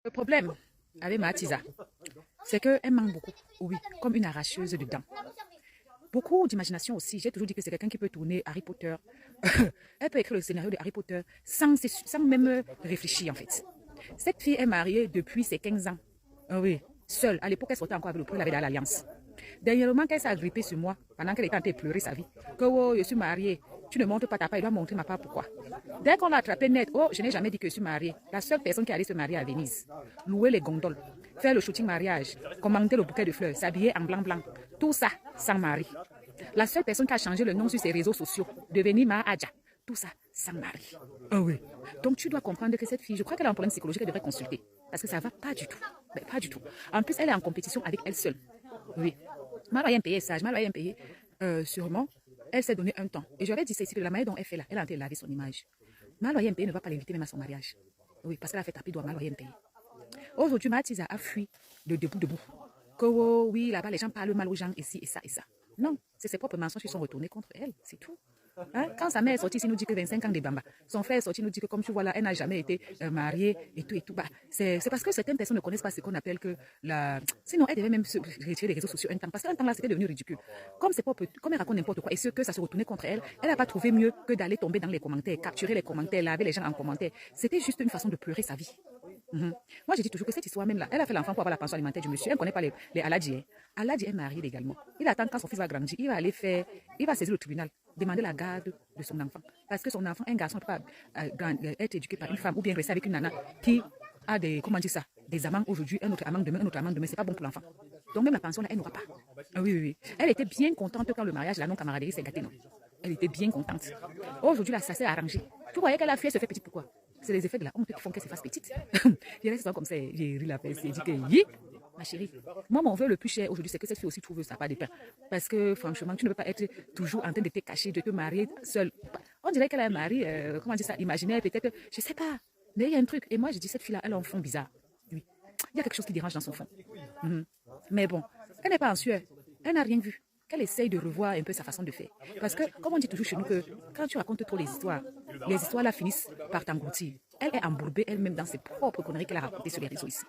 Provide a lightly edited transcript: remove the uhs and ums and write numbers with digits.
Le problème avec Mathisa, c'est qu'elle manque beaucoup, oui, comme une arracheuse de dents. Beaucoup d'imagination aussi. J'ai toujours dit que c'est quelqu'un qui peut tourner Harry Potter. Elle peut écrire le scénario de Harry Potter sans même réfléchir, en fait. Cette fille est mariée depuis ses 15 ans. Ah oui, seule. À l'époque, elle sortait encore avec le prix, elle avait dans l'alliance. Dernièrement, qu'elle s'est agrippée sur moi, pendant qu'elle était en train de pleurer sa vie, que oh, je suis mariée, tu ne montres pas ta part, il doit montrer ma part, pourquoi? Dès qu'on l'a attrapé net, oh, je n'ai jamais dit que je suis mariée. La seule personne qui allait se marier à Venise, louer les gondoles, faire le shooting mariage, commander le bouquet de fleurs, s'habiller en blanc-blanc, tout ça sans mari. La seule personne qui a changé le nom sur ses réseaux sociaux, devenir Mahadja, tout ça sans mari. Ah oui. Donc tu dois comprendre que cette fille, je crois qu'elle a un problème psychologique, elle devrait consulter. Parce que ça ne va pas du tout. Mais pas du tout. En plus, elle est en compétition avec elle seule. Oui. Maloyen payé est sage, Maloyen payé, sûrement, elle s'est donné un temps. Et j'avais dit, c'est ici que la manière dont elle fait là, elle a en train de laver son image. Maloyen payé ne va pas l'inviter même à son mariage. Oui, parce qu'elle a fait tapis doigt Maloyen payé. Aujourd'hui, Mathisa a fui de debout. Que oh, oui, là-bas, les gens parlent mal aux gens, ici, et ça, et ça. Non, c'est ses propres mensonges qui sont retournés contre elle, c'est tout. Hein? Quand sa mère est sortie, il nous dit que 25 ans de Bamba. Son frère est sorti, il nous dit que comme tu vois là, elle n'a jamais été mariée et tout et tout. Bah, c'est parce que certaines personnes ne connaissent pas ce qu'on appelle que la... Sinon, elle devait même se retirer des réseaux sociaux un temps. Parce qu'un temps là, c'était devenu ridicule. Comme elle raconte n'importe quoi et ce que ça se retournait contre elle, elle n'a pas trouvé mieux que d'aller tomber dans les commentaires, capturer les commentaires, laver les gens en commentaire. C'était juste une façon de pleurer sa vie. Moi, je dis toujours que cette histoire même là, elle a fait l'enfant pour avoir la pension alimentaire du monsieur. Elle ne connaît pas les Aladji. Hein. Aladji est marié également. Il attend quand son fils va grandir, il va saisir le tribunal, demander la garde de son enfant. Parce que son enfant, un garçon, ne peut pas être éduqué par une femme ou bien rester avec une nana qui a des, comment dire ça, des amants aujourd'hui, un autre amant demain, un autre amant demain. C'est pas bon pour l'enfant. Donc même la pension là, elle n'aura pas. Ah oui, oui, oui. Elle était bien contente quand le mariage, la non-camaraderie s'est gâté, non. Elle était bien contente. Aujourd'hui, là, ça s'est arrangé. Tu voyais qu'elle a fait, elle se fait petite, pourquoi? C'est les effets de la honte qui font qu'elle se fasse petite. Je reste comme ça, j'ai ri la fesse, j'ai dit que ma chérie, moi mon vœu le plus cher aujourd'hui, c'est que cette fille aussi trouve sa part de pain. Parce que franchement, tu ne peux pas être toujours en train de te cacher, de te marier seule. On dirait qu'elle a un mari, comment dire ça, imaginaire, peut-être, je sais pas. Mais il y a un truc. Et moi, je dis, cette fille-là, elle a un fond bizarre. Oui. Il y a quelque chose qui dérange dans son fond. Mais bon, elle n'est pas en sueur. Elle n'a rien vu. Qu'elle essaye de revoir un peu sa façon de faire. Parce que, comme on dit toujours chez nous, que quand tu racontes trop les histoires là finissent par t'engloutir. Elle est embourbée elle-même dans ses propres conneries qu'elle a racontées sur les réseaux ici.